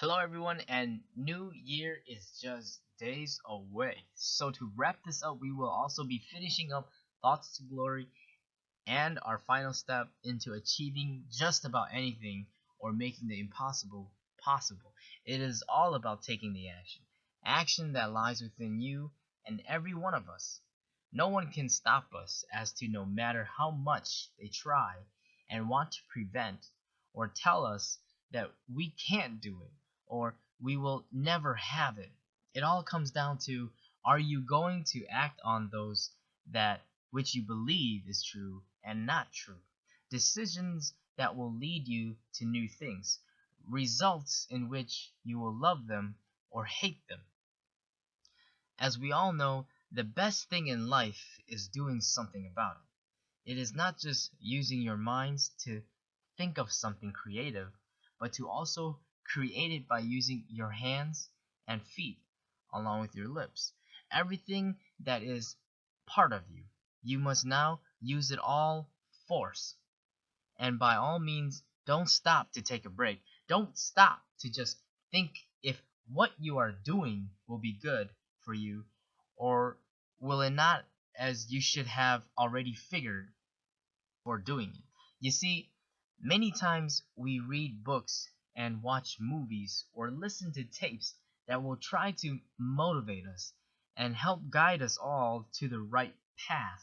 Hello, everyone, and New Year is just days away. So, to wrap this up, we will also be finishing up Thoughts to Glory and our final step into achieving just about anything or making the impossible possible. It is all about taking the action that lies within you and every one of us. No one can stop us as to no matter how much they try and want to prevent or tell us that we can't do it or we will never have it. It all comes down to, are you going to act on those that which you believe is true and not true? Decisions that will lead you to new things, results in which you will love them or hate them. As we all know, the best thing in life is doing something about it. It is not just using your minds to think of something creative, but to also create it by using your hands and feet along with your lips. Everything that is part of you. You must now use it all force. And by all means, don't stop to take a break. Don't stop to just think if what you are doing will be good for you or will it not, as you should have already figured for doing it. You see, many times we read books and watch movies or listen to tapes that will try to motivate us and help guide us all to the right path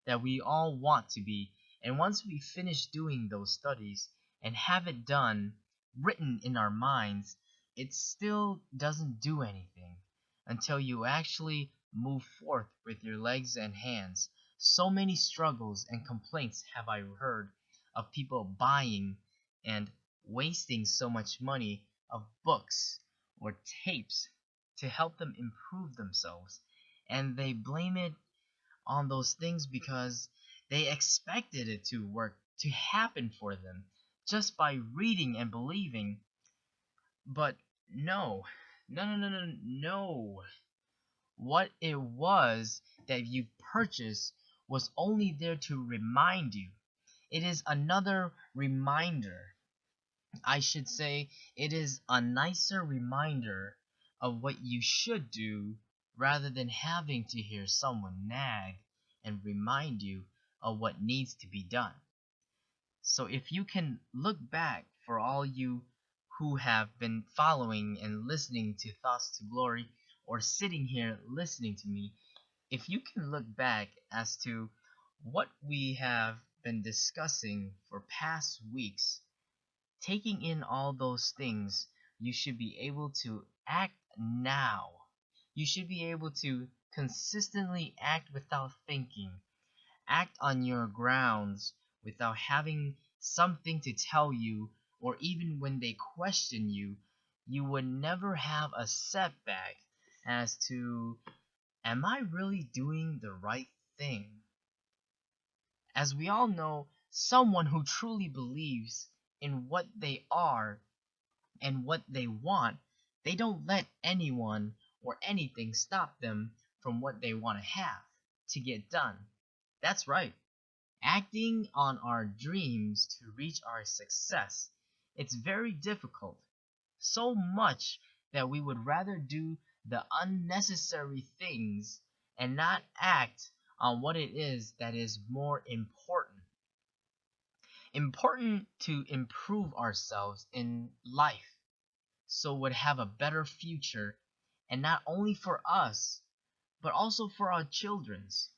that we all want to be. And once we finish doing those studies and have it done, written in our minds, it still doesn't do anything until you actually move forth with your legs and hands. So many struggles and complaints have I heard of people buying and wasting so much money of books or tapes to help them improve themselves. And they blame it on those things because they expected it to work, to happen for them just by reading and believing. But no, no, no, no, no, no. What it was that you purchased was only there to remind you. It is another reminder. I should say, it is a nicer reminder of what you should do rather than having to hear someone nag and remind you of what needs to be done. So if you can look back, for all you who have been following and listening to Thoughts to Glory or sitting here listening to me, if you can look back as to what we have been discussing for past weeks, taking in all those things, you should be able to act now. You should be able to consistently act without thinking, act on your grounds without having something to tell you, or even when they question you, you would never have a setback as to, am I really doing the right thing? As we all know, someone who truly believes in what they are and what they want, they don't let anyone or anything stop them from what they want to have to get done. That's right. Acting on our dreams to reach our success. It's very difficult. So much that we would rather do the unnecessary things and not act on what it is that is more important. Important to improve ourselves in life so would have a better future, and not only for us but also for our children's.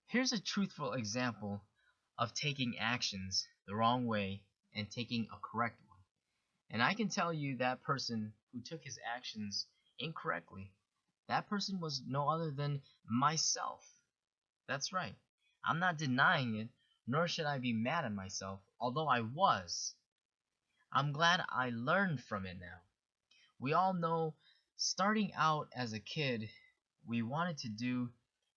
Here's a truthful example of taking actions the wrong way and taking a correct one. And I can tell you that person who took his actions incorrectly, that person was no other than myself. That's right. I'm not denying it, nor should I be mad at myself, although I was. I'm glad I learned from it now. We all know, starting out as a kid, we wanted to do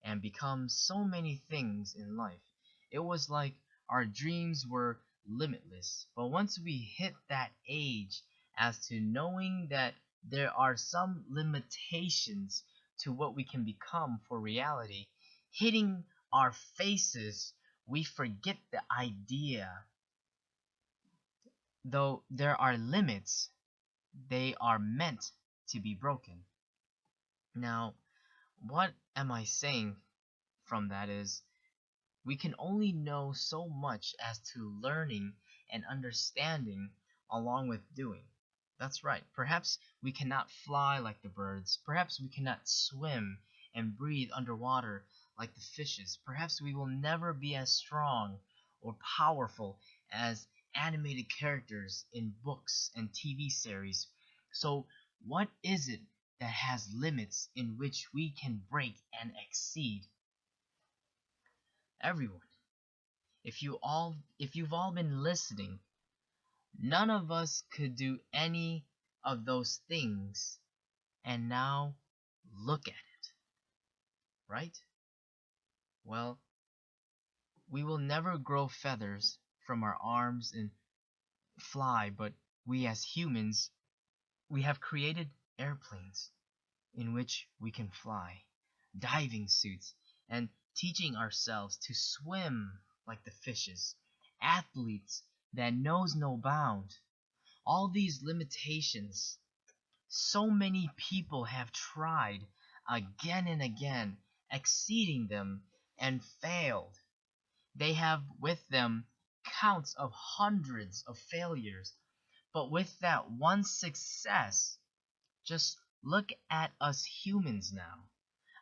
and become so many things in life. It was like our dreams were limitless. But once we hit that age as to knowing that there are some limitations to what we can become for reality, hitting our faces, we forget the idea. Though there are limits, they are meant to be broken. Now, what am I saying from that is we can only know so much as to learning and understanding along with doing. That's right. Perhaps we cannot fly like the birds. Perhaps we cannot swim and breathe underwater like the fishes. Perhaps we will never be as strong or powerful as animated characters in books and TV series. So, what is it that has limits in which we can break and exceed? Everyone, if you've all been listening, none of us could do any of those things, and now look at it, right? Well, we will never grow feathers from our arms and fly, but we as humans, we have created airplanes in which we can fly, diving suits, and teaching ourselves to swim like the fishes, athletes that knows no bound. All these limitations, so many people have tried again and again, exceeding them and failed. They have with them counts of hundreds of failures, but with that one success, just look at us humans now.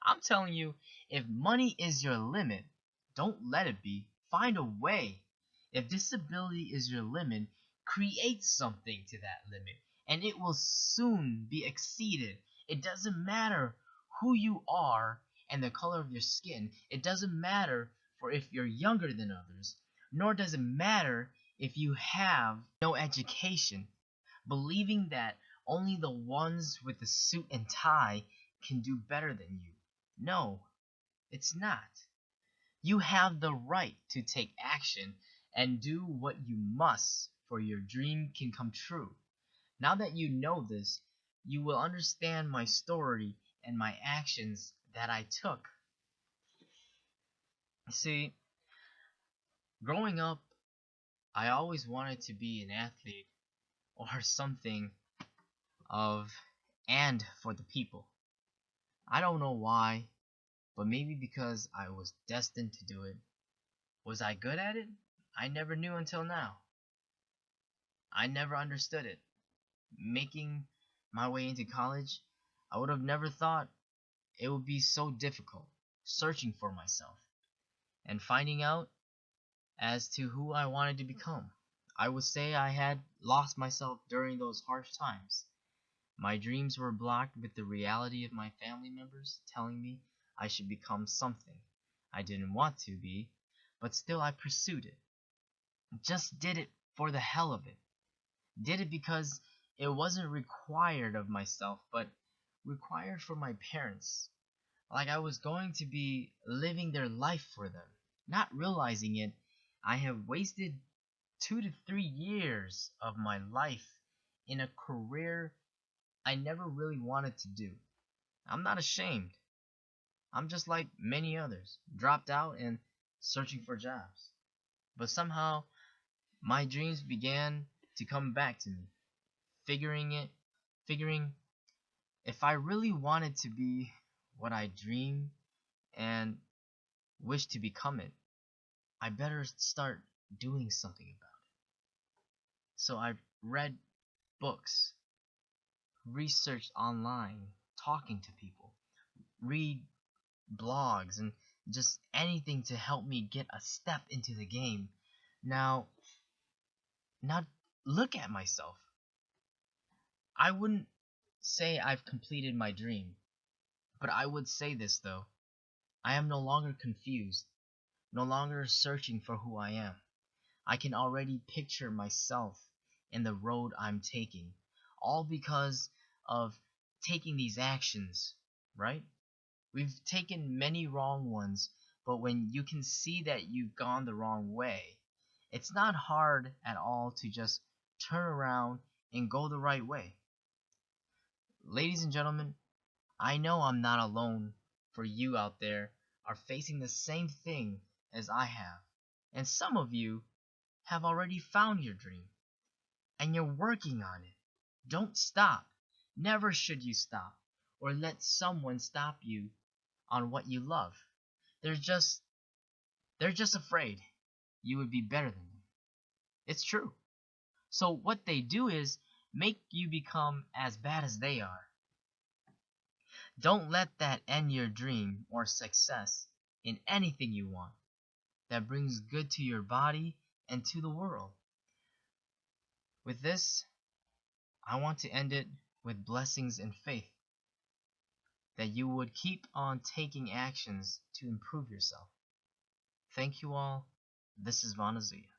I'm telling you, if money is your limit, don't let it be. Find a way. If disability is your limit, create something to that limit, and it will soon be exceeded. It doesn't matter who you are and the color of your skin. It doesn't matter for if you're younger than others, nor does it matter if you have no education, believing that only the ones with the suit and tie can do better than you. No, it's not. You have the right to take action and do what you must for your dream can come true. Now that you know this, you will understand my story and my actions that I took. See, growing up, I always wanted to be an athlete or something of and for the people. I don't know why, but maybe because I was destined to do it. Was I good at it? I never knew until now. I never understood it. Making my way into college, I would have never thought it would be so difficult, searching for myself and finding out as to who I wanted to become. I would say I had lost myself during those harsh times. My dreams were blocked with the reality of my family members telling me I should become something I didn't want to be, but still I pursued it. Just did it for the hell of it. Did it because it wasn't required of myself, but required for my parents. Like I was going to be living their life for them. Not realizing it, I have wasted 2 to 3 years of my life in a career I never really wanted to do. I'm not ashamed. I'm just like many others, dropped out and searching for jobs. But somehow my dreams began to come back to me, figuring if I really wanted to be what I dreamed and wished to become it, I better start doing something about it. So I read books, researched online, talking to people, read blogs, and just anything to help me get a step into the game. Now, now look at myself. I wouldn't say I've completed my dream, but I would say this though. I am no longer confused, no longer searching for who I am. I can already picture myself in the road I'm taking, all because of taking these actions, right? We've taken many wrong ones, but when you can see that you've gone the wrong way, it's not hard at all to just turn around and go the right way. Ladies and gentlemen, I know I'm not alone, for you out there are facing the same thing as I have. And some of you have already found your dream, and you're working on it Don't stop. Never should you stop or let someone stop you on what you love. They're just they're just afraid you would be better than them. It's true. So what they do is make you become as bad as they are. Don't let that end your dream or success in anything you want that brings good to your body and to the world. With this, I want to end it with blessings and faith that you would keep on taking actions to improve yourself. Thank you all. This is Vanazuya.